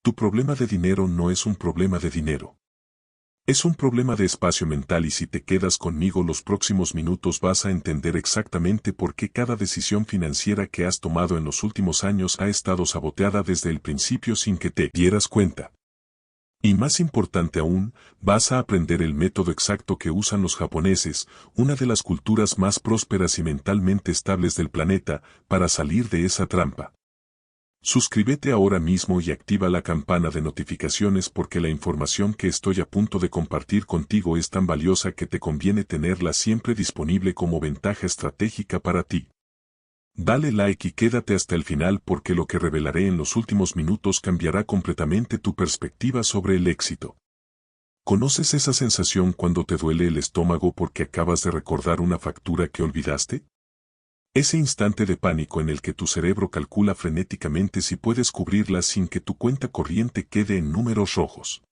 Tu problema de dinero no es un problema de dinero. Es un problema de espacio mental y si te quedas conmigo los próximos minutos vas a entender exactamente por qué cada decisión financiera que has tomado en los últimos años ha estado saboteada desde el principio sin que te dieras cuenta. Y más importante aún, vas a aprender el método exacto que usan los japoneses, una de las culturas más prósperas y mentalmente estables del planeta, para salir de esa trampa. Suscríbete ahora mismo y activa la campana de notificaciones porque la información que estoy a punto de compartir contigo es tan valiosa que te conviene tenerla siempre disponible como ventaja estratégica para ti. Dale like y quédate hasta el final porque lo que revelaré en los últimos minutos cambiará completamente tu perspectiva sobre el éxito. ¿Conoces esa sensación cuando te duele el estómago porque acabas de recordar una factura que olvidaste? Ese instante de pánico en el que tu cerebro calcula frenéticamente si puedes cubrirla sin que tu cuenta corriente quede en números rojos.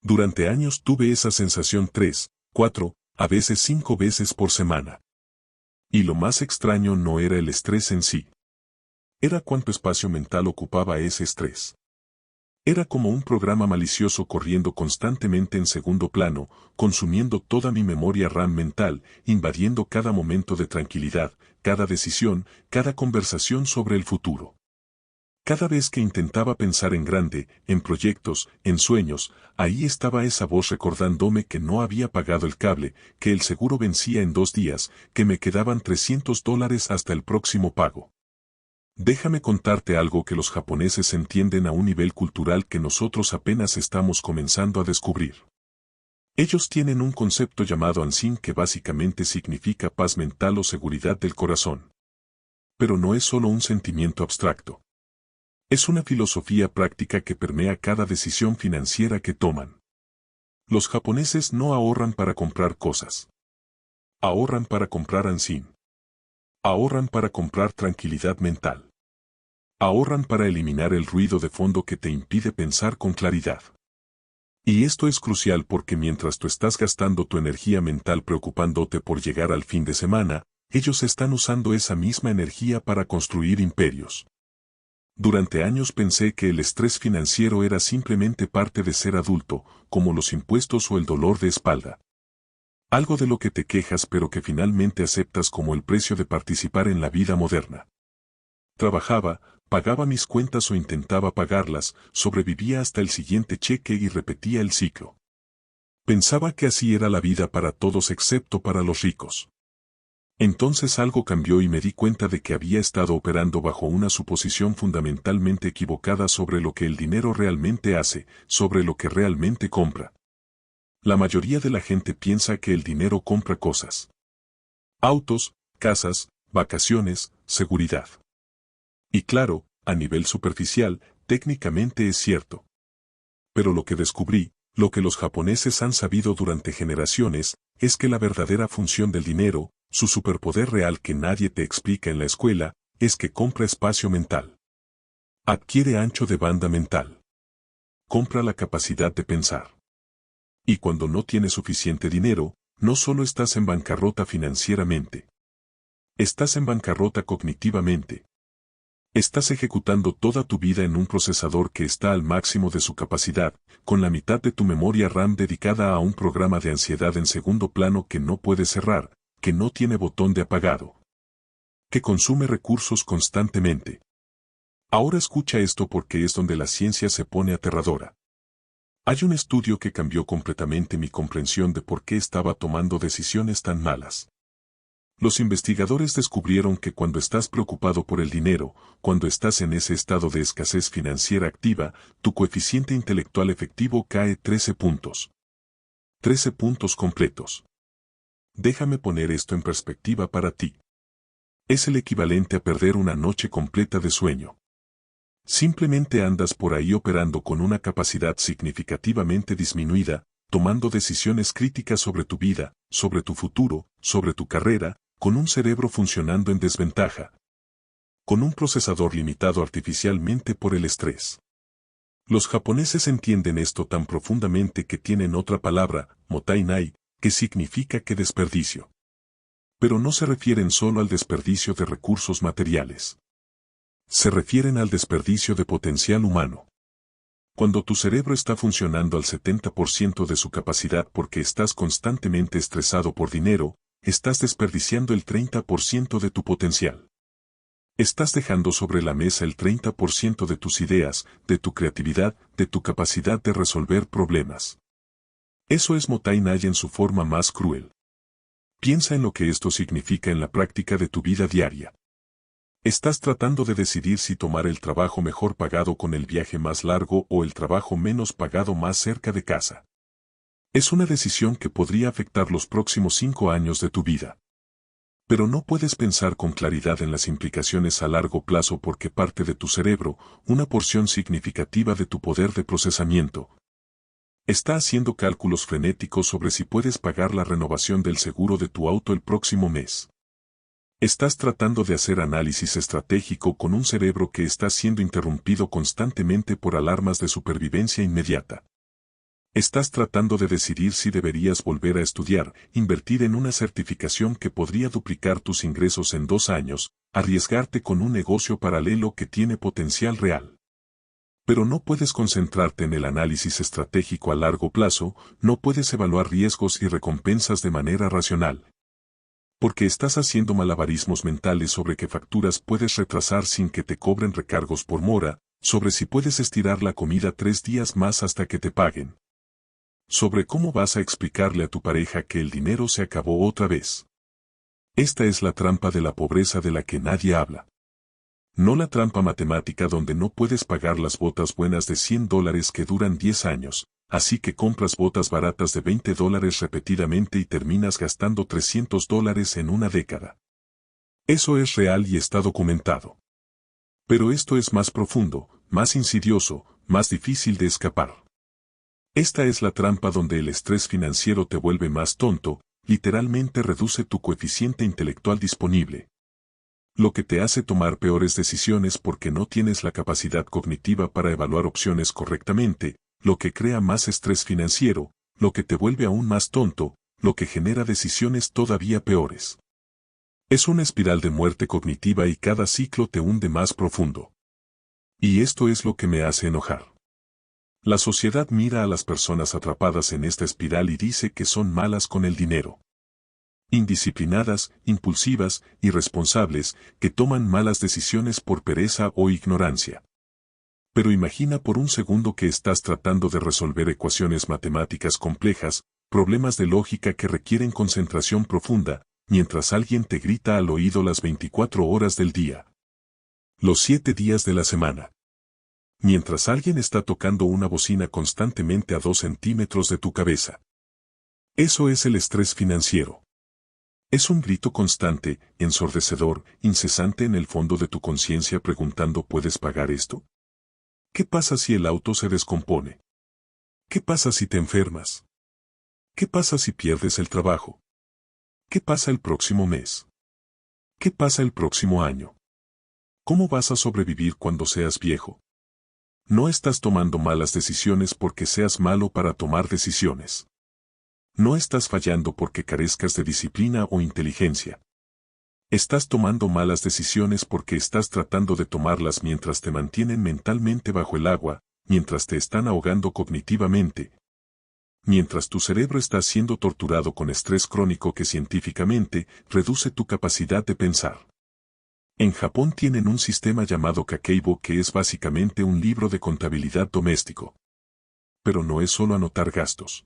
Durante años tuve esa sensación 3, 4, a veces 5 veces por semana. Y lo más extraño no era el estrés en sí. Era cuánto espacio mental ocupaba ese estrés. Era como un programa malicioso corriendo constantemente en segundo plano, consumiendo toda mi memoria RAM mental, invadiendo cada momento de tranquilidad, cada decisión, cada conversación sobre el futuro. Cada vez que intentaba pensar en grande, en proyectos, en sueños, ahí estaba esa voz recordándome que no había pagado el cable, que el seguro vencía en 2 días, que me quedaban $300 hasta el próximo pago. Déjame contarte algo que los japoneses entienden a un nivel cultural que nosotros apenas estamos comenzando a descubrir. Ellos tienen un concepto llamado Anshin que básicamente significa paz mental o seguridad del corazón. Pero no es solo un sentimiento abstracto. Es una filosofía práctica que permea cada decisión financiera que toman. Los japoneses no ahorran para comprar cosas. Ahorran para comprar Anshin. Ahorran para comprar tranquilidad mental. Ahorran para eliminar el ruido de fondo que te impide pensar con claridad. Y esto es crucial porque mientras tú estás gastando tu energía mental preocupándote por llegar al fin de semana, ellos están usando esa misma energía para construir imperios. Durante años pensé que el estrés financiero era simplemente parte de ser adulto, como los impuestos o el dolor de espalda. Algo de lo que te quejas pero que finalmente aceptas como el precio de participar en la vida moderna. Trabajaba, pagaba mis cuentas o intentaba pagarlas, sobrevivía hasta el siguiente cheque y repetía el ciclo. Pensaba que así era la vida para todos excepto para los ricos. Entonces algo cambió y me di cuenta de que había estado operando bajo una suposición fundamentalmente equivocada sobre lo que el dinero realmente hace, sobre lo que realmente compra. La mayoría de la gente piensa que el dinero compra cosas. Autos, casas, vacaciones, seguridad. Y claro, a nivel superficial, técnicamente es cierto. Pero lo que descubrí, lo que los japoneses han sabido durante generaciones, es que la verdadera función del dinero, su superpoder real que nadie te explica en la escuela, es que compra espacio mental. Adquiere ancho de banda mental. Compra la capacidad de pensar. Y cuando no tienes suficiente dinero, no solo estás en bancarrota financieramente. Estás en bancarrota cognitivamente. Estás ejecutando toda tu vida en un procesador que está al máximo de su capacidad, con la mitad de tu memoria RAM dedicada a un programa de ansiedad en segundo plano que no puede cerrar, que no tiene botón de apagado. Que consume recursos constantemente. Ahora escucha esto porque es donde la ciencia se pone aterradora. Hay un estudio que cambió completamente mi comprensión de por qué estaba tomando decisiones tan malas. Los investigadores descubrieron que cuando estás preocupado por el dinero, cuando estás en ese estado de escasez financiera activa, tu coeficiente intelectual efectivo cae 13 puntos. 13 puntos completos. Déjame poner esto en perspectiva para ti. Es el equivalente a perder una noche completa de sueño. Simplemente andas por ahí operando con una capacidad significativamente disminuida, tomando decisiones críticas sobre tu vida, sobre tu futuro, sobre tu carrera, con un cerebro funcionando en desventaja. Con un procesador limitado artificialmente por el estrés. Los japoneses entienden esto tan profundamente que tienen otra palabra, mottainai, que significa que desperdicio. Pero no se refieren solo al desperdicio de recursos materiales. Se refieren al desperdicio de potencial humano. Cuando tu cerebro está funcionando al 70% de su capacidad porque estás constantemente estresado por dinero, estás desperdiciando el 30% de tu potencial. Estás dejando sobre la mesa el 30% de tus ideas, de tu creatividad, de tu capacidad de resolver problemas. Eso es Motai-Nai en su forma más cruel. Piensa en lo que esto significa en la práctica de tu vida diaria. Estás tratando de decidir si tomar el trabajo mejor pagado con el viaje más largo o el trabajo menos pagado más cerca de casa. Es una decisión que podría afectar los próximos 5 años de tu vida. Pero no puedes pensar con claridad en las implicaciones a largo plazo porque parte de tu cerebro, una porción significativa de tu poder de procesamiento, está haciendo cálculos frenéticos sobre si puedes pagar la renovación del seguro de tu auto el próximo mes. Estás tratando de hacer análisis estratégico con un cerebro que está siendo interrumpido constantemente por alarmas de supervivencia inmediata. Estás tratando de decidir si deberías volver a estudiar, invertir en una certificación que podría duplicar tus ingresos en 2 años, arriesgarte con un negocio paralelo que tiene potencial real. Pero no puedes concentrarte en el análisis estratégico a largo plazo, no puedes evaluar riesgos y recompensas de manera racional. Porque estás haciendo malabarismos mentales sobre qué facturas puedes retrasar sin que te cobren recargos por mora, sobre si puedes estirar la comida 3 días más hasta que te paguen. Sobre cómo vas a explicarle a tu pareja que el dinero se acabó otra vez. Esta es la trampa de la pobreza de la que nadie habla. No la trampa matemática donde no puedes pagar las botas buenas de $100 que duran 10 años, así que compras botas baratas de $20 repetidamente y terminas gastando $300 en una década. Eso es real y está documentado. Pero esto es más profundo, más insidioso, más difícil de escapar. Esta es la trampa donde el estrés financiero te vuelve más tonto, literalmente reduce tu coeficiente intelectual disponible. Lo que te hace tomar peores decisiones porque no tienes la capacidad cognitiva para evaluar opciones correctamente, lo que crea más estrés financiero, lo que te vuelve aún más tonto, lo que genera decisiones todavía peores. Es una espiral de muerte cognitiva y cada ciclo te hunde más profundo. Y esto es lo que me hace enojar. La sociedad mira a las personas atrapadas en esta espiral y dice que son malas con el dinero. Indisciplinadas, impulsivas, irresponsables, que toman malas decisiones por pereza o ignorancia. Pero imagina por un segundo que estás tratando de resolver ecuaciones matemáticas complejas, problemas de lógica que requieren concentración profunda, mientras alguien te grita al oído las 24 horas del día. Los 7 días de la semana. Mientras alguien está tocando una bocina constantemente a 2 centímetros de tu cabeza. Eso es el estrés financiero. Es un grito constante, ensordecedor, incesante en el fondo de tu conciencia preguntando ¿puedes pagar esto? ¿Qué pasa si el auto se descompone? ¿Qué pasa si te enfermas? ¿Qué pasa si pierdes el trabajo? ¿Qué pasa el próximo mes? ¿Qué pasa el próximo año? ¿Cómo vas a sobrevivir cuando seas viejo? No estás tomando malas decisiones porque seas malo para tomar decisiones. No estás fallando porque carezcas de disciplina o inteligencia. Estás tomando malas decisiones porque estás tratando de tomarlas mientras te mantienen mentalmente bajo el agua, mientras te están ahogando cognitivamente. Mientras tu cerebro está siendo torturado con estrés crónico que científicamente reduce tu capacidad de pensar. En Japón tienen un sistema llamado Kakeibo que es básicamente un libro de contabilidad doméstico. Pero no es solo anotar gastos.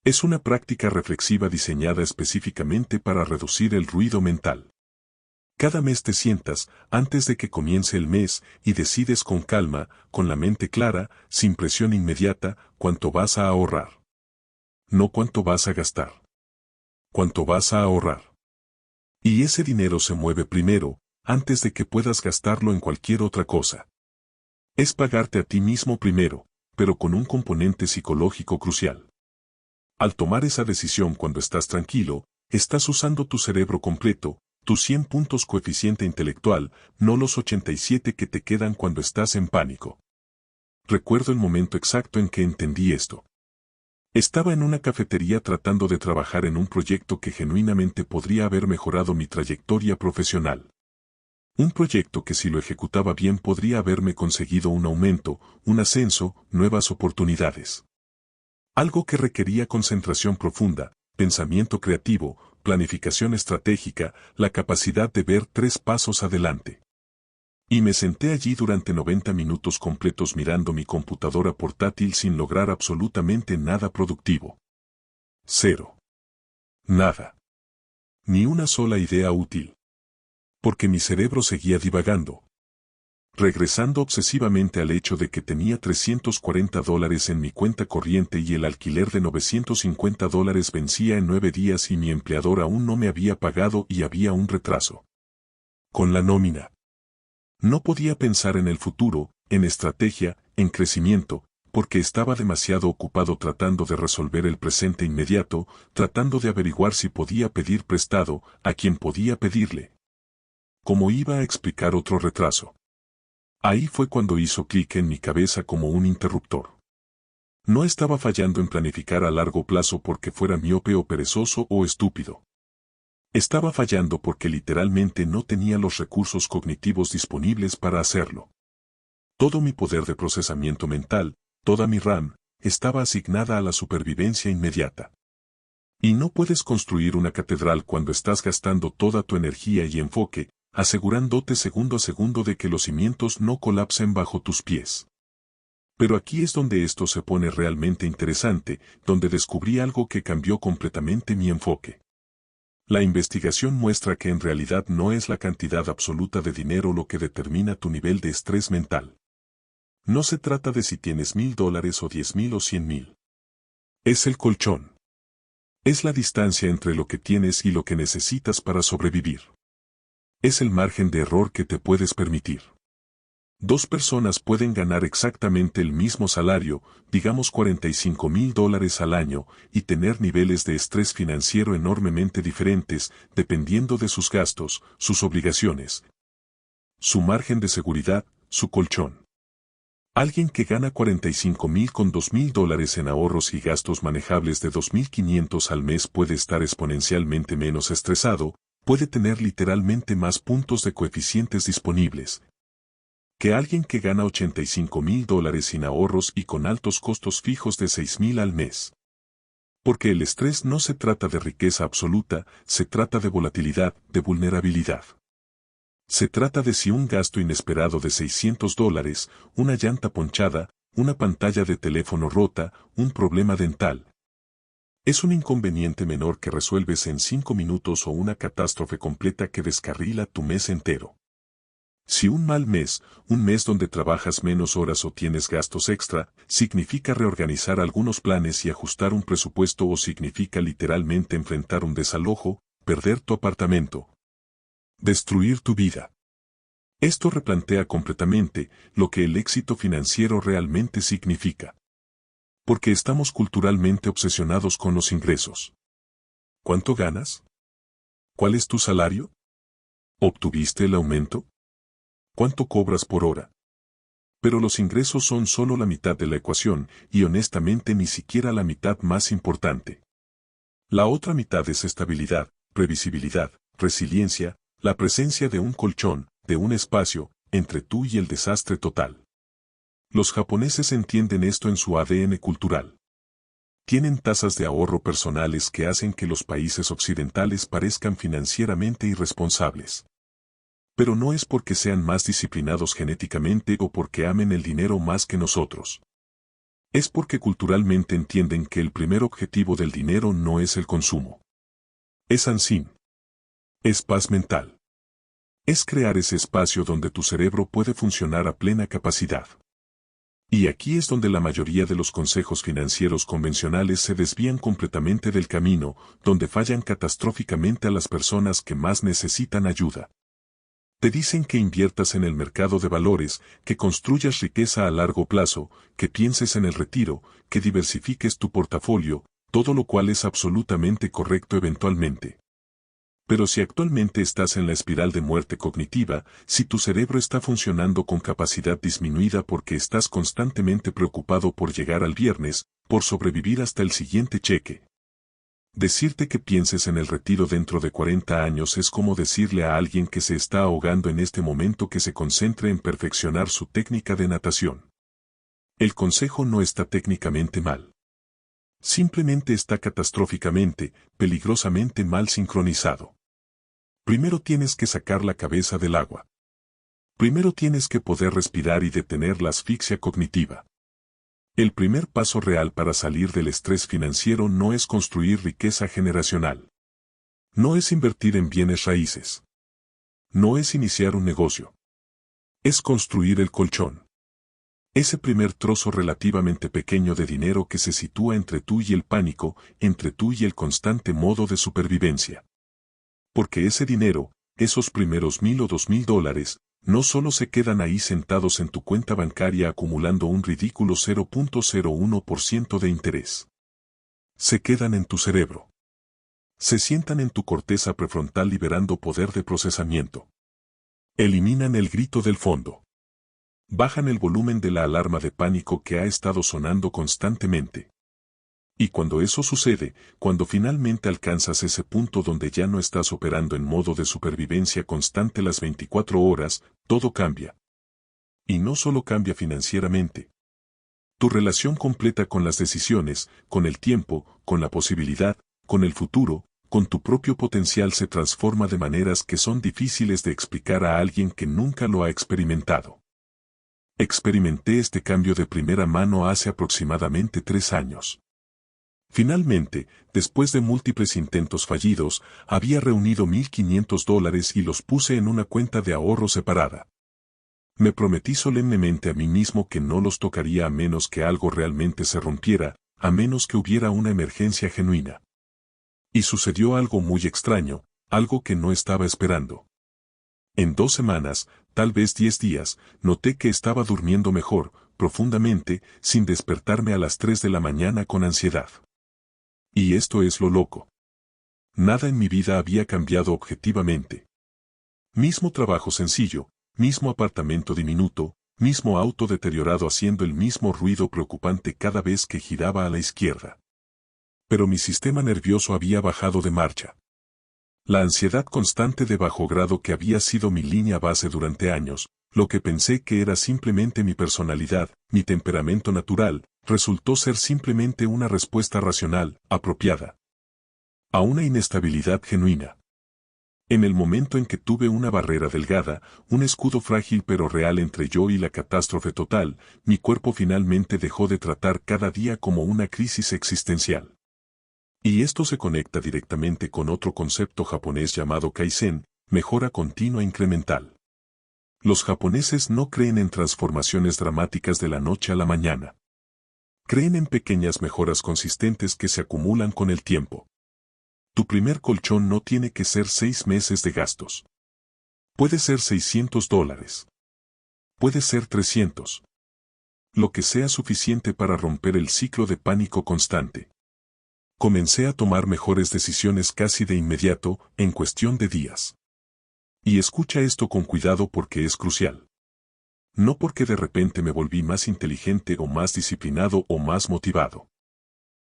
Es una práctica reflexiva diseñada específicamente para reducir el ruido mental. Cada mes te sientas, antes de que comience el mes, y decides con calma, con la mente clara, sin presión inmediata, cuánto vas a ahorrar. No cuánto vas a gastar. Cuánto vas a ahorrar. Y ese dinero se mueve primero, antes de que puedas gastarlo en cualquier otra cosa. Es pagarte a ti mismo primero, pero con un componente psicológico crucial. Al tomar esa decisión cuando estás tranquilo, estás usando tu cerebro completo, tus 100 puntos coeficiente intelectual, no los 87 que te quedan cuando estás en pánico. Recuerdo el momento exacto en que entendí esto. Estaba en una cafetería tratando de trabajar en un proyecto que genuinamente podría haber mejorado mi trayectoria profesional. Un proyecto que si lo ejecutaba bien podría haberme conseguido un aumento, un ascenso, nuevas oportunidades. Algo que requería concentración profunda, pensamiento creativo, planificación estratégica, la capacidad de ver 3 pasos adelante. Y me senté allí durante 90 minutos completos mirando mi computadora portátil sin lograr absolutamente nada productivo. Cero. Nada. Ni una sola idea útil. Porque mi cerebro seguía divagando. Regresando obsesivamente al hecho de que tenía $340 en mi cuenta corriente y el alquiler de $950 vencía en 9 días y mi empleador aún no me había pagado y había un retraso. Con la nómina. No podía pensar en el futuro, en estrategia, en crecimiento, porque estaba demasiado ocupado tratando de resolver el presente inmediato, tratando de averiguar si podía pedir prestado, a quién podía pedirle. ¿Cómo iba a explicar otro retraso? Ahí fue cuando hizo clic en mi cabeza como un interruptor. No estaba fallando en planificar a largo plazo porque fuera miope o perezoso o estúpido. Estaba fallando porque literalmente no tenía los recursos cognitivos disponibles para hacerlo. Todo mi poder de procesamiento mental, toda mi RAM, estaba asignada a la supervivencia inmediata. Y no puedes construir una catedral cuando estás gastando toda tu energía y enfoque, asegurándote segundo a segundo de que los cimientos no colapsen bajo tus pies. Pero aquí es donde esto se pone realmente interesante, donde descubrí algo que cambió completamente mi enfoque. La investigación muestra que en realidad no es la cantidad absoluta de dinero lo que determina tu nivel de estrés mental. No se trata de si tienes $1,000 o 10,000 o 100,000. Es el colchón. Es la distancia entre lo que tienes y lo que necesitas para sobrevivir. Es el margen de error que te puedes permitir. 2 personas pueden ganar exactamente el mismo salario, digamos $45,000 al año, y tener niveles de estrés financiero enormemente diferentes, dependiendo de sus gastos, sus obligaciones, su margen de seguridad, su colchón. Alguien que gana $45,000 con $2,000 en ahorros y gastos manejables de $2,500 al mes puede estar exponencialmente menos estresado, puede tener literalmente más puntos de coeficientes disponibles que alguien que gana $85,000 sin ahorros y con altos costos fijos de $6,000 al mes. Porque el estrés no se trata de riqueza absoluta, se trata de volatilidad, de vulnerabilidad. Se trata de si un gasto inesperado de $600, una llanta ponchada, una pantalla de teléfono rota, un problema dental. Es un inconveniente menor que resuelves en 5 minutos o una catástrofe completa que descarrila tu mes entero. Si un mal mes, un mes donde trabajas menos horas o tienes gastos extra, significa reorganizar algunos planes y ajustar un presupuesto o significa literalmente enfrentar un desalojo, perder tu apartamento, destruir tu vida. Esto replantea completamente lo que el éxito financiero realmente significa. Porque estamos culturalmente obsesionados con los ingresos. ¿Cuánto ganas? ¿Cuál es tu salario? ¿Obtuviste el aumento? ¿Cuánto cobras por hora? Pero los ingresos son solo la mitad de la ecuación, y honestamente ni siquiera la mitad más importante. La otra mitad es estabilidad, previsibilidad, resiliencia, la presencia de un colchón, de un espacio, entre tú y el desastre total. Los japoneses entienden esto en su ADN cultural. Tienen tasas de ahorro personales que hacen que los países occidentales parezcan financieramente irresponsables. Pero no es porque sean más disciplinados genéticamente o porque amen el dinero más que nosotros. Es porque culturalmente entienden que el primer objetivo del dinero no es el consumo. Es ansín. Es paz mental. Es crear ese espacio donde tu cerebro puede funcionar a plena capacidad. Y aquí es donde la mayoría de los consejos financieros convencionales se desvían completamente del camino, donde fallan catastróficamente a las personas que más necesitan ayuda. Te dicen que inviertas en el mercado de valores, que construyas riqueza a largo plazo, que pienses en el retiro, que diversifiques tu portafolio, todo lo cual es absolutamente correcto eventualmente. Pero si actualmente estás en la espiral de muerte cognitiva, si tu cerebro está funcionando con capacidad disminuida porque estás constantemente preocupado por llegar al viernes, por sobrevivir hasta el siguiente cheque, Decirte que pienses en el retiro dentro de 40 años es como decirle a alguien que se está ahogando en este momento que se concentre en perfeccionar su técnica de natación. El consejo no está técnicamente mal. Simplemente está catastróficamente, peligrosamente mal sincronizado. Primero tienes que sacar la cabeza del agua. Primero tienes que poder respirar y detener la asfixia cognitiva. El primer paso real para salir del estrés financiero no es construir riqueza generacional. No es invertir en bienes raíces. No es iniciar un negocio. Es construir el colchón. Ese primer trozo relativamente pequeño de dinero que se sitúa entre tú y el pánico, entre tú y el constante modo de supervivencia. Porque ese dinero, esos primeros $1,000 o $2,000, no solo se quedan ahí sentados en tu cuenta bancaria acumulando un ridículo 0.01% de interés. Se quedan en tu cerebro. Se sientan en tu corteza prefrontal liberando poder de procesamiento. Eliminan el grito del fondo. Bajan el volumen de la alarma de pánico que ha estado sonando constantemente. Y cuando eso sucede, cuando finalmente alcanzas ese punto donde ya no estás operando en modo de supervivencia constante las 24 horas, todo cambia. Y no solo cambia financieramente. Tu relación completa con las decisiones, con el tiempo, con la posibilidad, con el futuro, con tu propio potencial se transforma de maneras que son difíciles de explicar a alguien que nunca lo ha experimentado. Experimenté este cambio de primera mano hace aproximadamente 3 años. Finalmente, después de múltiples intentos fallidos, había reunido $1,500 y los puse en una cuenta de ahorro separada. Me prometí solemnemente a mí mismo que no los tocaría a menos que algo realmente se rompiera, a menos que hubiera una emergencia genuina. Y sucedió algo muy extraño, algo que no estaba esperando. En 2 semanas, tal vez 10 días, noté que estaba durmiendo mejor, profundamente, sin despertarme a las 3 de la mañana con ansiedad. Y esto es lo loco. Nada en mi vida había cambiado objetivamente. Mismo trabajo sencillo, mismo apartamento diminuto, mismo auto deteriorado haciendo el mismo ruido preocupante cada vez que giraba a la izquierda. Pero mi sistema nervioso había bajado de marcha. La ansiedad constante de bajo grado que había sido mi línea base durante años, lo que pensé que era simplemente mi personalidad, mi temperamento natural, resultó ser simplemente una respuesta racional, apropiada, a una inestabilidad genuina. En el momento en que tuve una barrera delgada, un escudo frágil pero real entre yo y la catástrofe total, mi cuerpo finalmente dejó de tratar cada día como una crisis existencial. Y esto se conecta directamente con otro concepto japonés llamado Kaizen, mejora continua incremental. Los japoneses no creen en transformaciones dramáticas de la noche a la mañana. Creen en pequeñas mejoras consistentes que se acumulan con el tiempo. Tu primer colchón no tiene que ser 6 meses de gastos. Puede ser $600. Puede ser 300. Lo que sea suficiente para romper el ciclo de pánico constante. Comencé a tomar mejores decisiones casi de inmediato, en cuestión de días. Y escucha esto con cuidado porque es crucial. No porque de repente me volví más inteligente o más disciplinado o más motivado.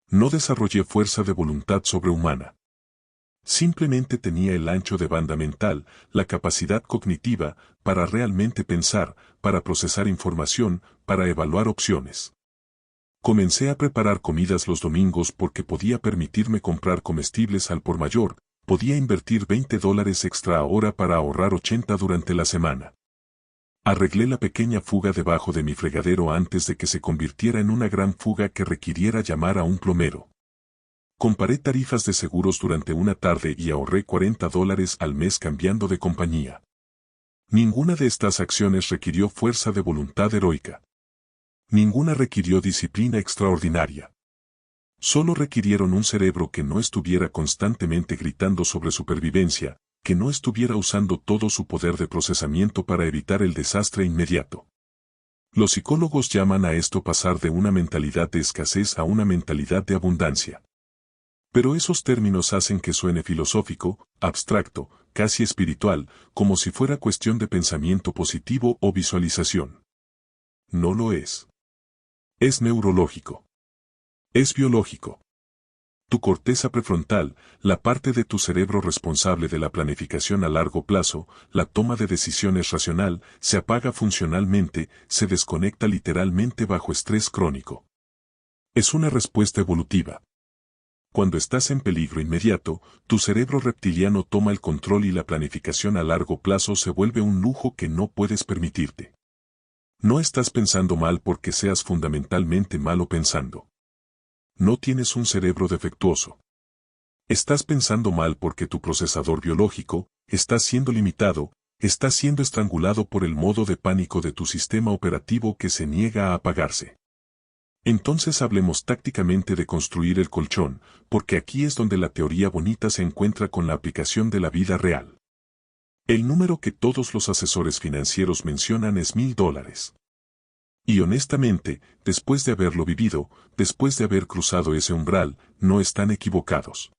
No desarrollé fuerza de voluntad sobrehumana. Simplemente tenía el ancho de banda mental, la capacidad cognitiva, para realmente pensar, para procesar información, para evaluar opciones. Comencé a preparar comidas los domingos porque podía permitirme comprar comestibles al por mayor, podía invertir $20 extra ahora para ahorrar 80 durante la semana. Arreglé la pequeña fuga debajo de mi fregadero antes de que se convirtiera en una gran fuga que requiriera llamar a un plomero. Comparé tarifas de seguros durante una tarde y ahorré $40 al mes cambiando de compañía. Ninguna de estas acciones requirió fuerza de voluntad heroica. Ninguna requirió disciplina extraordinaria. Solo requirieron un cerebro que no estuviera constantemente gritando sobre supervivencia, que no estuviera usando todo su poder de procesamiento para evitar el desastre inmediato. Los psicólogos llaman a esto pasar de una mentalidad de escasez a una mentalidad de abundancia. Pero esos términos hacen que suene filosófico, abstracto, casi espiritual, como si fuera cuestión de pensamiento positivo o visualización. No lo es. Es neurológico. Es biológico. Tu corteza prefrontal, la parte de tu cerebro responsable de la planificación a largo plazo, la toma de decisiones racional, se apaga funcionalmente, se desconecta literalmente bajo estrés crónico. Es una respuesta evolutiva. Cuando estás en peligro inmediato, tu cerebro reptiliano toma el control y la planificación a largo plazo se vuelve un lujo que no puedes permitirte. No estás pensando mal porque seas fundamentalmente malo pensando. No tienes un cerebro defectuoso. Estás pensando mal porque tu procesador biológico está siendo limitado, está siendo estrangulado por el modo de pánico de tu sistema operativo que se niega a apagarse. Entonces hablemos tácticamente de construir el colchón, porque aquí es donde la teoría bonita se encuentra con la aplicación de la vida real. El número que todos los asesores financieros mencionan es $1000. Y honestamente, después de haberlo vivido, después de haber cruzado ese umbral, no están equivocados.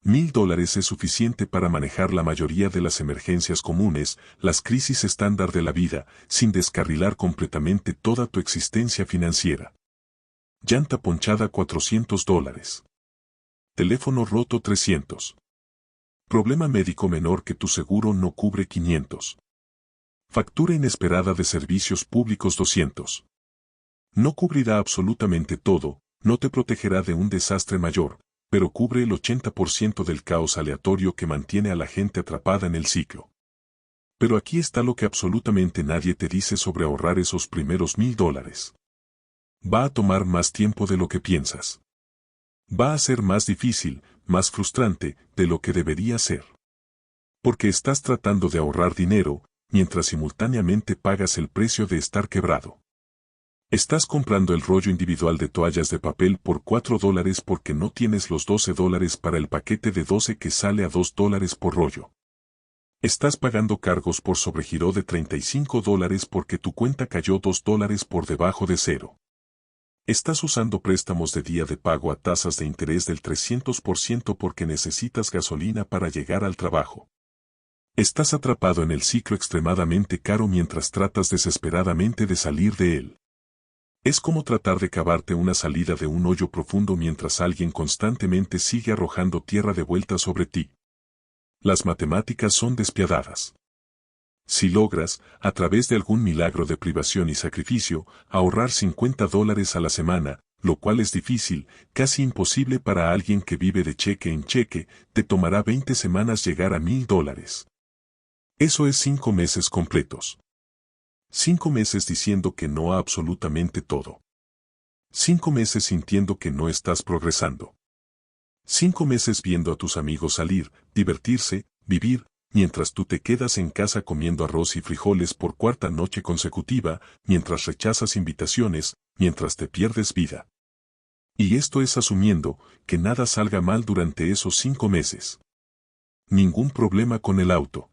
$1000 es suficiente para manejar la mayoría de las emergencias comunes, las crisis estándar de la vida, sin descarrilar completamente toda tu existencia financiera. Llanta ponchada $400. Teléfono roto $300. Problema médico menor que tu seguro no cubre $500. Factura inesperada de servicios públicos $200. No cubrirá absolutamente todo, no te protegerá de un desastre mayor, pero cubre el 80% del caos aleatorio que mantiene a la gente atrapada en el ciclo. Pero aquí está lo que absolutamente nadie te dice sobre ahorrar esos primeros $1000. Va a tomar más tiempo de lo que piensas. Va a ser más difícil, más frustrante, de lo que debería ser. Porque estás tratando de ahorrar dinero, mientras simultáneamente pagas el precio de estar quebrado. Estás comprando el rollo individual de toallas de papel por $4 porque no tienes los $12 para el paquete de 12 que sale a $2 por rollo. Estás pagando cargos por sobregiro de $35 porque tu cuenta cayó $2 por debajo de cero. Estás usando préstamos de día de pago a tasas de interés del 300% porque necesitas gasolina para llegar al trabajo. Estás atrapado en el ciclo extremadamente caro mientras tratas desesperadamente de salir de él. Es como tratar de cavarte una salida de un hoyo profundo mientras alguien constantemente sigue arrojando tierra de vuelta sobre ti. Las matemáticas son despiadadas. Si logras, a través de algún milagro de privación y sacrificio, ahorrar $50 a la semana, lo cual es difícil, casi imposible para alguien que vive de cheque en cheque, te tomará 20 semanas llegar a $1000. Eso es 5 meses completos. 5 meses diciendo que no a absolutamente todo. 5 meses sintiendo que no estás progresando. 5 meses viendo a tus amigos salir, divertirse, vivir, mientras tú te quedas en casa comiendo arroz y frijoles por cuarta noche consecutiva, mientras rechazas invitaciones, mientras te pierdes vida. Y esto es asumiendo que nada salga mal durante esos 5 meses. Ningún problema con el auto.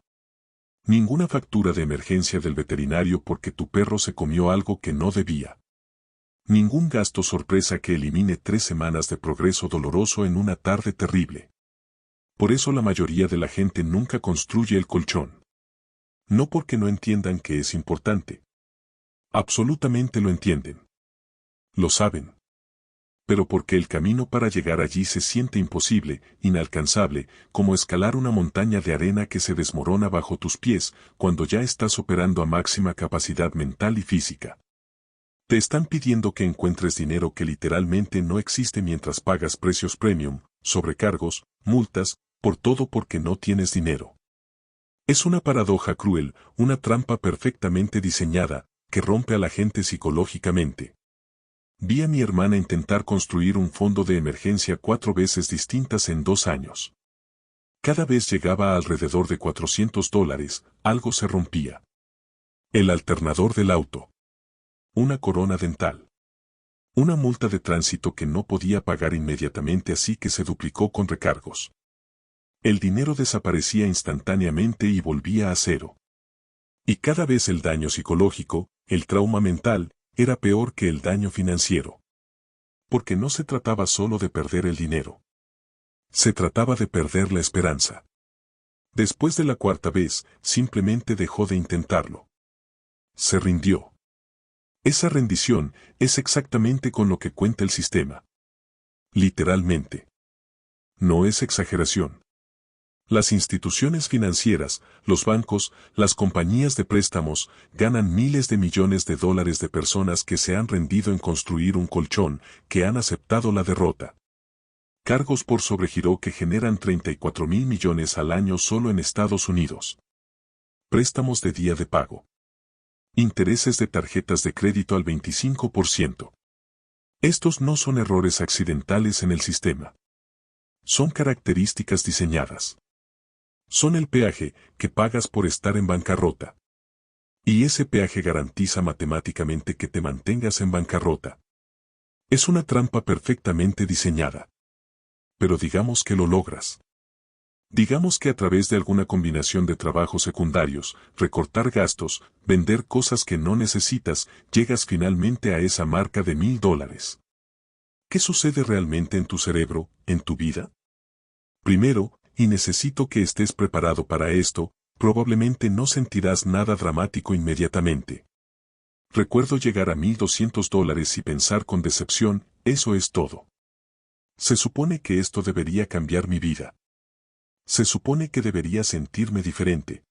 Ninguna factura de emergencia del veterinario porque tu perro se comió algo que no debía. Ningún gasto sorpresa que elimine 3 semanas de progreso doloroso en una tarde terrible. Por eso la mayoría de la gente nunca construye el colchón. No porque no entiendan que es importante. Absolutamente lo entienden. Lo saben. Pero porque el camino para llegar allí se siente imposible, inalcanzable, como escalar una montaña de arena que se desmorona bajo tus pies cuando ya estás operando a máxima capacidad mental y física. Te están pidiendo que encuentres dinero que literalmente no existe mientras pagas precios premium, sobrecargos, multas, por todo porque no tienes dinero. Es una paradoja cruel, una trampa perfectamente diseñada, que rompe a la gente psicológicamente. Vi a mi hermana intentar construir un fondo de emergencia 4 veces distintas en 2 años. Cada vez llegaba a alrededor de $400, algo se rompía. El alternador del auto. Una corona dental. Una multa de tránsito que no podía pagar inmediatamente así que se duplicó con recargos. El dinero desaparecía instantáneamente y volvía a cero. Y cada vez el daño psicológico, el trauma mental, era peor que el daño financiero. Porque no se trataba solo de perder el dinero. Se trataba de perder la esperanza. Después de la 4ª vez, simplemente dejó de intentarlo. Se rindió. Esa rendición es exactamente con lo que cuenta el sistema. Literalmente. No es exageración. Las instituciones financieras, los bancos, las compañías de préstamos, ganan miles de millones de dólares de personas que se han rendido en construir un colchón, que han aceptado la derrota. Cargos por sobregiro que generan 34.000 millones al año solo en Estados Unidos. Préstamos de día de pago. Intereses de tarjetas de crédito al 25%. Estos no son errores accidentales en el sistema. Son características diseñadas. Son el peaje que pagas por estar en bancarrota. Y ese peaje garantiza matemáticamente que te mantengas en bancarrota. Es una trampa perfectamente diseñada. Pero digamos que lo logras. Digamos que a través de alguna combinación de trabajos secundarios, recortar gastos, vender cosas que no necesitas, llegas finalmente a esa marca de $1,000. ¿Qué sucede realmente en tu cerebro, en tu vida? Primero, y necesito que estés preparado para esto, probablemente no sentirás nada dramático inmediatamente. Recuerdo llegar a $1,200 y pensar con decepción, eso es todo. Se supone que esto debería cambiar mi vida. Se supone que debería sentirme diferente.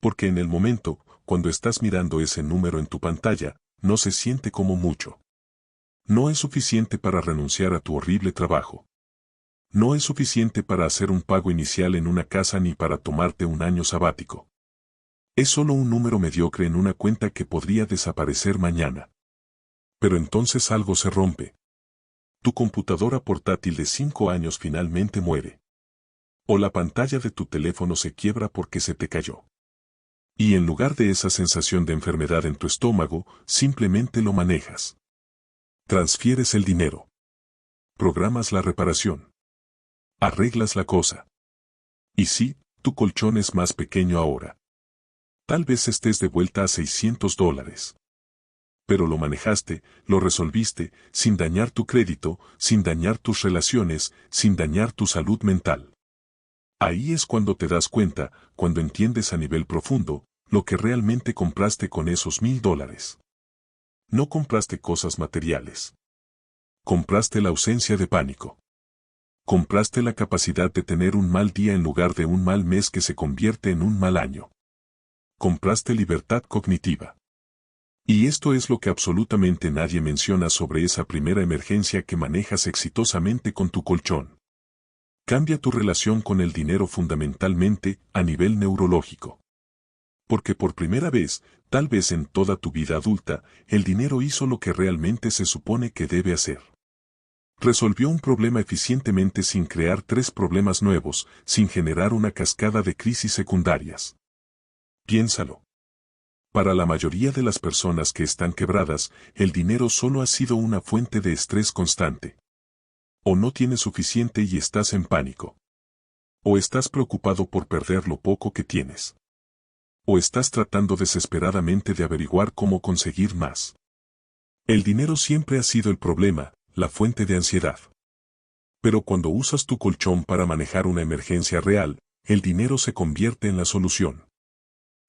Porque en el momento, cuando estás mirando ese número en tu pantalla, no se siente como mucho. No es suficiente para renunciar a tu horrible trabajo. No es suficiente para hacer un pago inicial en una casa ni para tomarte un año sabático. Es solo un número mediocre en una cuenta que podría desaparecer mañana. Pero entonces algo se rompe. Tu computadora portátil de 5 años finalmente muere. O la pantalla de tu teléfono se quiebra porque se te cayó. Y en lugar de esa sensación de enfermedad en tu estómago, simplemente lo manejas. Transfieres el dinero. Programas la reparación. Arreglas la cosa. Y sí, tu colchón es más pequeño ahora. Tal vez estés de vuelta a $600. Pero lo manejaste, lo resolviste, sin dañar tu crédito, sin dañar tus relaciones, sin dañar tu salud mental. Ahí es cuando te das cuenta, cuando entiendes a nivel profundo, lo que realmente compraste con esos $1,000. No compraste cosas materiales. Compraste la ausencia de pánico. Compraste la capacidad de tener un mal día en lugar de un mal mes que se convierte en un mal año. Compraste libertad cognitiva. Y esto es lo que absolutamente nadie menciona sobre esa primera emergencia que manejas exitosamente con tu colchón. Cambia tu relación con el dinero fundamentalmente a nivel neurológico. Porque por primera vez, tal vez en toda tu vida adulta, el dinero hizo lo que realmente se supone que debe hacer. Resolvió un problema eficientemente sin crear 3 problemas nuevos, sin generar una cascada de crisis secundarias. Piénsalo. Para la mayoría de las personas que están quebradas, el dinero solo ha sido una fuente de estrés constante. O no tienes suficiente y estás en pánico. O estás preocupado por perder lo poco que tienes. O estás tratando desesperadamente de averiguar cómo conseguir más. El dinero siempre ha sido el problema, la fuente de ansiedad. Pero cuando usas tu colchón para manejar una emergencia real, el dinero se convierte en la solución.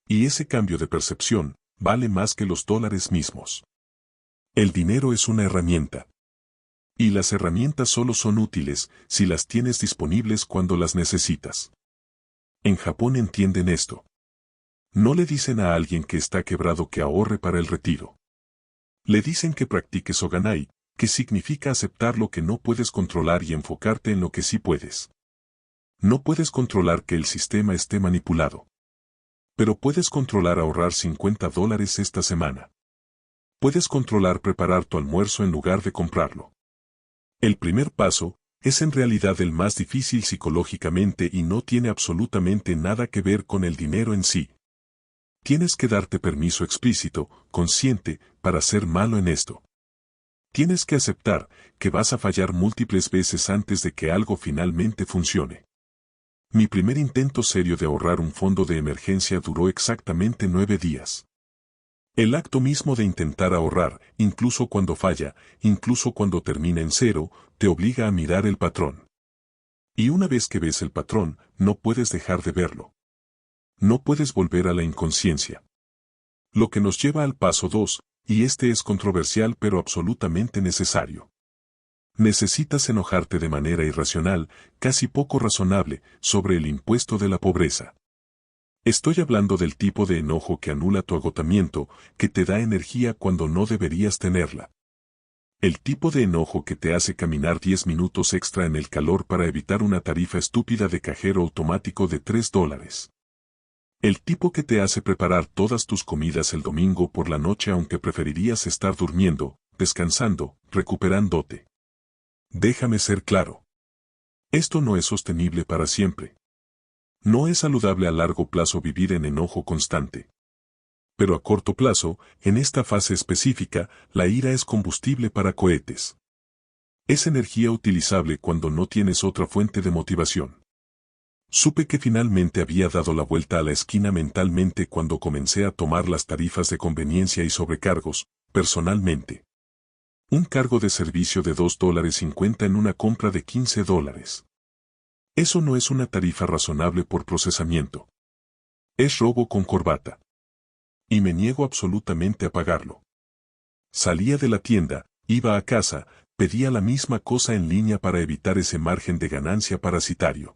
Y ese cambio de percepción vale más que los dólares mismos. El dinero es una herramienta. Y las herramientas solo son útiles si las tienes disponibles cuando las necesitas. En Japón entienden esto. No le dicen a alguien que está quebrado que ahorre para el retiro. Le dicen que practique Soganai, que significa aceptar lo que no puedes controlar y enfocarte en lo que sí puedes. No puedes controlar que el sistema esté manipulado. Pero puedes controlar ahorrar $50 esta semana. Puedes controlar preparar tu almuerzo en lugar de comprarlo. El primer paso es en realidad el más difícil psicológicamente y no tiene absolutamente nada que ver con el dinero en sí. Tienes que darte permiso explícito, consciente, para ser malo en esto. Tienes que aceptar que vas a fallar múltiples veces antes de que algo finalmente funcione. Mi primer intento serio de ahorrar un fondo de emergencia duró exactamente 9 días. El acto mismo de intentar ahorrar, incluso cuando falla, incluso cuando termina en cero, te obliga a mirar el patrón. Y una vez que ves el patrón, no puedes dejar de verlo. No puedes volver a la inconsciencia. Lo que nos lleva al paso 2, y este es controversial pero absolutamente necesario. Necesitas enojarte de manera irracional, casi poco razonable, sobre el impuesto de la pobreza. Estoy hablando del tipo de enojo que anula tu agotamiento, que te da energía cuando no deberías tenerla. El tipo de enojo que te hace caminar 10 minutos extra en el calor para evitar una tarifa estúpida de cajero automático de $3. El tipo que te hace preparar todas tus comidas el domingo por la noche aunque preferirías estar durmiendo, descansando, recuperándote. Déjame ser claro. Esto no es sostenible para siempre. No es saludable a largo plazo vivir en enojo constante. Pero a corto plazo, en esta fase específica, la ira es combustible para cohetes. Es energía utilizable cuando no tienes otra fuente de motivación. Supe que finalmente había dado la vuelta a la esquina mentalmente cuando comencé a tomar las tarifas de conveniencia y sobrecargos, personalmente. Un cargo de servicio de $2.50 en una compra de $15. Eso no es una tarifa razonable por procesamiento. Es robo con corbata. Y me niego absolutamente a pagarlo. Salía de la tienda, iba a casa, pedía la misma cosa en línea para evitar ese margen de ganancia parasitario.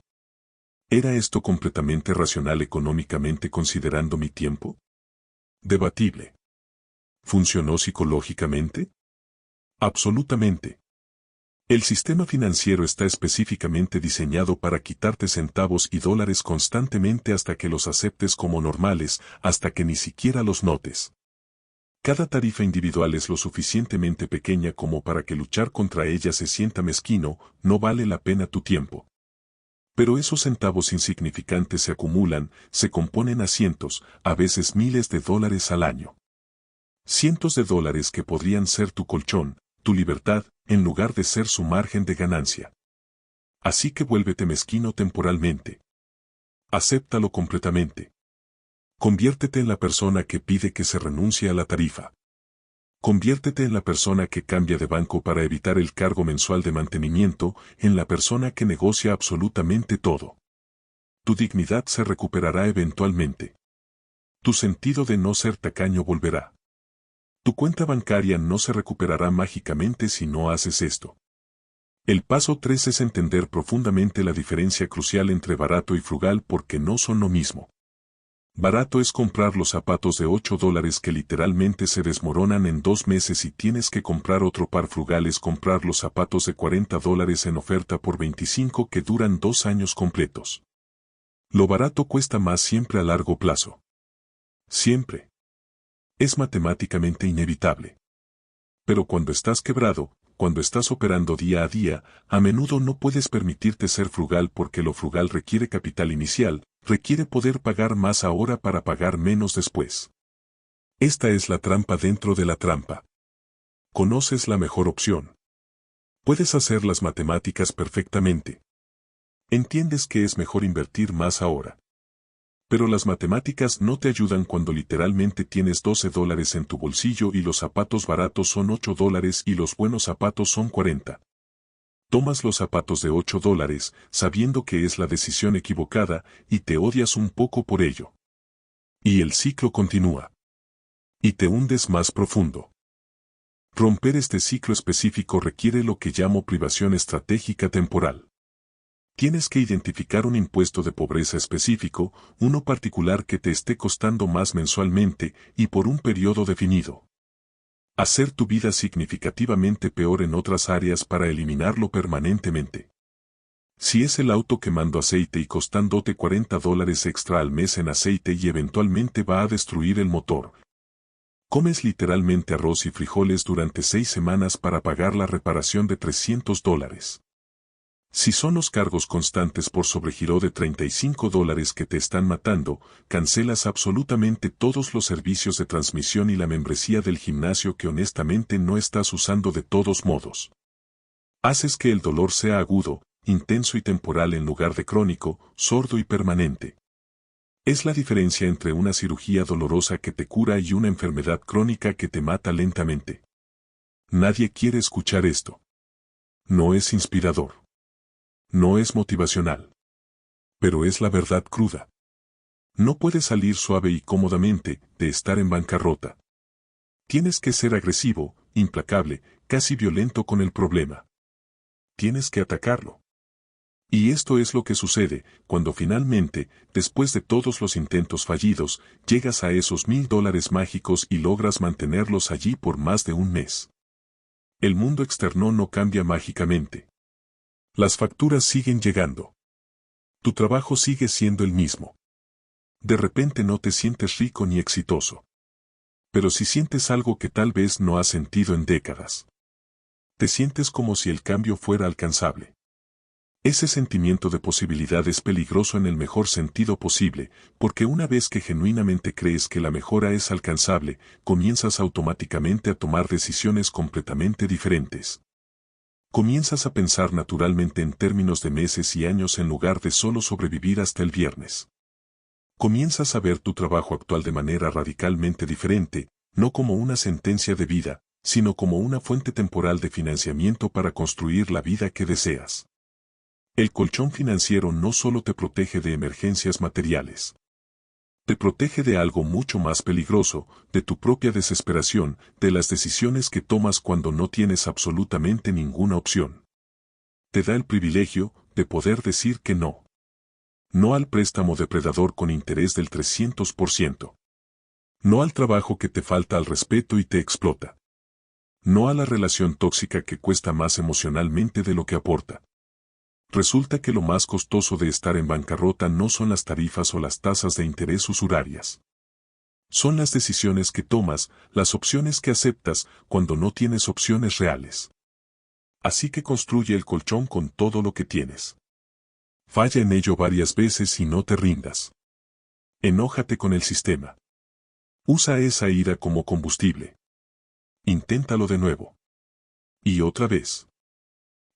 ¿Era esto completamente racional económicamente considerando mi tiempo? Debatible. ¿Funcionó psicológicamente? Absolutamente. El sistema financiero está específicamente diseñado para quitarte centavos y dólares constantemente hasta que los aceptes como normales, hasta que ni siquiera los notes. Cada tarifa individual es lo suficientemente pequeña como para que luchar contra ella se sienta mezquino, no vale la pena tu tiempo. Pero esos centavos insignificantes se acumulan, se componen a cientos, a veces miles de dólares al año. Cientos de dólares que podrían ser tu colchón, tu libertad, en lugar de ser su margen de ganancia. Así que vuélvete mezquino temporalmente. Acéptalo completamente. Conviértete en la persona que pide que se renuncie a la tarifa. Conviértete en la persona que cambia de banco para evitar el cargo mensual de mantenimiento, en la persona que negocia absolutamente todo. Tu dignidad se recuperará eventualmente. Tu sentido de no ser tacaño volverá. Tu cuenta bancaria no se recuperará mágicamente si no haces esto. El paso 3 es entender profundamente la diferencia crucial entre barato y frugal porque no son lo mismo. Barato es comprar los zapatos de $8 que literalmente se desmoronan en 2 meses y tienes que comprar otro par. Frugal es comprar los zapatos de $40 en oferta por 25 que duran 2 años completos. Lo barato cuesta más siempre a largo plazo. Siempre. Es matemáticamente inevitable. Pero cuando estás quebrado, cuando estás operando día a día, a menudo no puedes permitirte ser frugal porque lo frugal requiere capital inicial, requiere poder pagar más ahora para pagar menos después. Esta es la trampa dentro de la trampa. Conoces la mejor opción. Puedes hacer las matemáticas perfectamente. Entiendes que es mejor invertir más ahora. Pero las matemáticas no te ayudan cuando literalmente tienes $12 en tu bolsillo y los zapatos baratos son $8 y los buenos zapatos son 40. Tomas los zapatos de $8 sabiendo que es la decisión equivocada y te odias un poco por ello. Y el ciclo continúa. Y te hundes más profundo. Romper este ciclo específico requiere lo que llamo privación estratégica temporal. Tienes que identificar un impuesto de pobreza específico, uno particular que te esté costando más mensualmente y por un periodo definido. Hacer tu vida significativamente peor en otras áreas para eliminarlo permanentemente. Si es el auto quemando aceite y costándote $40 extra al mes en aceite y eventualmente va a destruir el motor. Comes literalmente arroz y frijoles durante 6 semanas para pagar la reparación de $300. Si son los cargos constantes por sobregiro de $35 que te están matando, cancelas absolutamente todos los servicios de transmisión y la membresía del gimnasio que honestamente no estás usando de todos modos. Haces que el dolor sea agudo, intenso y temporal en lugar de crónico, sordo y permanente. Es la diferencia entre una cirugía dolorosa que te cura y una enfermedad crónica que te mata lentamente. Nadie quiere escuchar esto. No es inspirador. No es motivacional. Pero es la verdad cruda. No puedes salir suave y cómodamente de estar en bancarrota. Tienes que ser agresivo, implacable, casi violento con el problema. tienes que atacarlo. Y esto es lo que sucede cuando finalmente, después de todos los intentos fallidos, llegas a esos $1000 mágicos y logras mantenerlos allí por más de un mes. El mundo externo no cambia mágicamente. Las facturas siguen llegando. Tu trabajo sigue siendo el mismo. De repente no te sientes rico ni exitoso. Pero si sientes algo que tal vez no has sentido en décadas. Te sientes como si el cambio fuera alcanzable. Ese sentimiento de posibilidad es peligroso en el mejor sentido posible, porque una vez que genuinamente crees que la mejora es alcanzable, comienzas automáticamente a tomar decisiones completamente diferentes. Comienzas a pensar naturalmente en términos de meses y años en lugar de solo sobrevivir hasta el viernes. Comienzas a ver tu trabajo actual de manera radicalmente diferente, no como una sentencia de vida, sino como una fuente temporal de financiamiento para construir la vida que deseas. El colchón financiero no solo te protege de emergencias materiales. Te protege de algo mucho más peligroso, de tu propia desesperación, de las decisiones que tomas cuando no tienes absolutamente ninguna opción. Te da el privilegio de poder decir que no. No al préstamo depredador con interés del 300%. No al trabajo que te falta al respeto y te explota. No a la relación tóxica que cuesta más emocionalmente de lo que aporta. Resulta que lo más costoso de estar en bancarrota no son las tarifas o las tasas de interés usurarias. Son las decisiones que tomas, las opciones que aceptas cuando no tienes opciones reales. Así que construye el colchón con todo lo que tienes. Falla en ello varias veces y no te rindas. Enójate con el sistema. Usa esa ira como combustible. Inténtalo de nuevo. Y otra vez.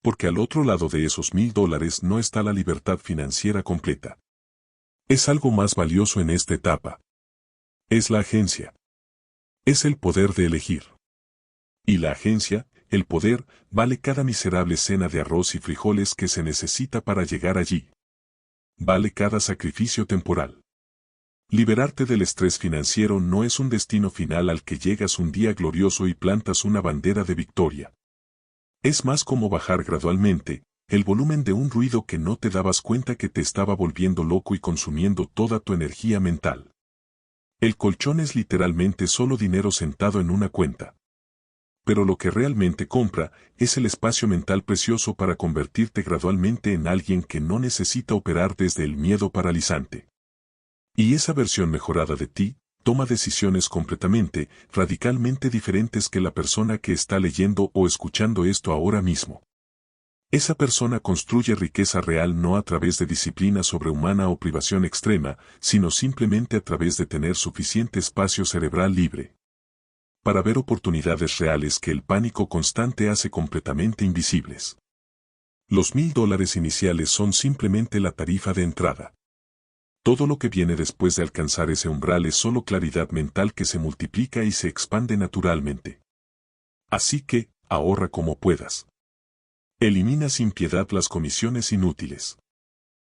Porque al otro lado de esos $1000 no está la libertad financiera completa. Es algo más valioso en esta etapa. Es la agencia. Es el poder de elegir. Y la agencia, el poder, vale cada miserable cena de arroz y frijoles que se necesita para llegar allí. Vale cada sacrificio temporal. Liberarte del estrés financiero no es un destino final al que llegas un día glorioso y plantas una bandera de victoria. Es más como bajar gradualmente el volumen de un ruido que no te dabas cuenta que te estaba volviendo loco y consumiendo toda tu energía mental. El colchón es literalmente solo dinero sentado en una cuenta. Pero lo que realmente compra es el espacio mental precioso para convertirte gradualmente en alguien que no necesita operar desde el miedo paralizante. Y esa versión mejorada de ti, toma decisiones completamente, radicalmente diferentes que la persona que está leyendo o escuchando esto ahora mismo. Esa persona construye riqueza real no a través de disciplina sobrehumana o privación extrema, sino simplemente a través de tener suficiente espacio cerebral libre para ver oportunidades reales que el pánico constante hace completamente invisibles. Los $1000 iniciales son simplemente la tarifa de entrada. Todo lo que viene después de alcanzar ese umbral es solo claridad mental que se multiplica y se expande naturalmente. Así que, ahorra como puedas. Elimina sin piedad las comisiones inútiles.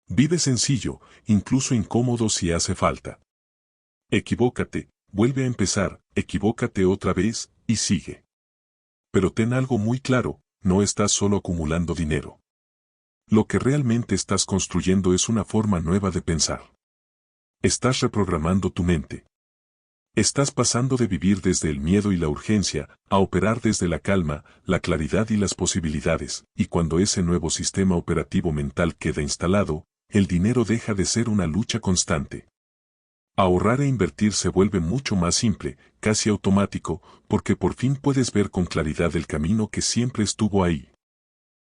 Vive sencillo, incluso incómodo si hace falta. Equivócate, vuelve a empezar, equivócate otra vez, y sigue. Pero ten algo muy claro, no estás solo acumulando dinero. Lo que realmente estás construyendo es una forma nueva de pensar. Estás reprogramando tu mente. Estás pasando de vivir desde el miedo y la urgencia, a operar desde la calma, la claridad y las posibilidades, y cuando ese nuevo sistema operativo mental queda instalado, el dinero deja de ser una lucha constante. Ahorrar e invertir se vuelve mucho más simple, casi automático, porque por fin puedes ver con claridad el camino que siempre estuvo ahí.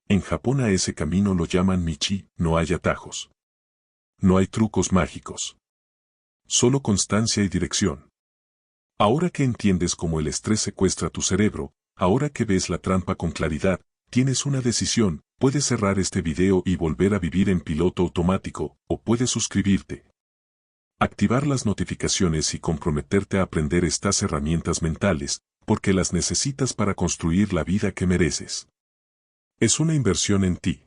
En Japón a ese camino lo llaman Michi, no hay atajos. No hay trucos mágicos. Solo constancia y dirección. Ahora que entiendes cómo el estrés secuestra tu cerebro, ahora que ves la trampa con claridad, tienes una decisión, puedes cerrar este video y volver a vivir en piloto automático, o puedes suscribirte. Activar las notificaciones y comprometerte a aprender estas herramientas mentales, porque las necesitas para construir la vida que mereces. Es una inversión en ti.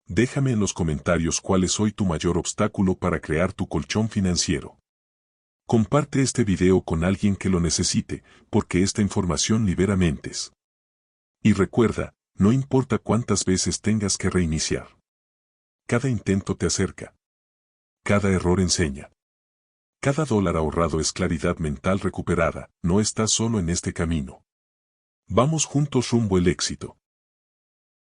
Déjame en los comentarios cuál es hoy tu mayor obstáculo para crear tu colchón financiero. Comparte este video con alguien que lo necesite, porque esta información libera mentes. Y recuerda, No importa cuántas veces tengas que reiniciar. Cada intento te acerca. Cada error enseña. Cada dólar ahorrado es claridad mental recuperada. No estás solo en este camino. Vamos juntos rumbo al éxito.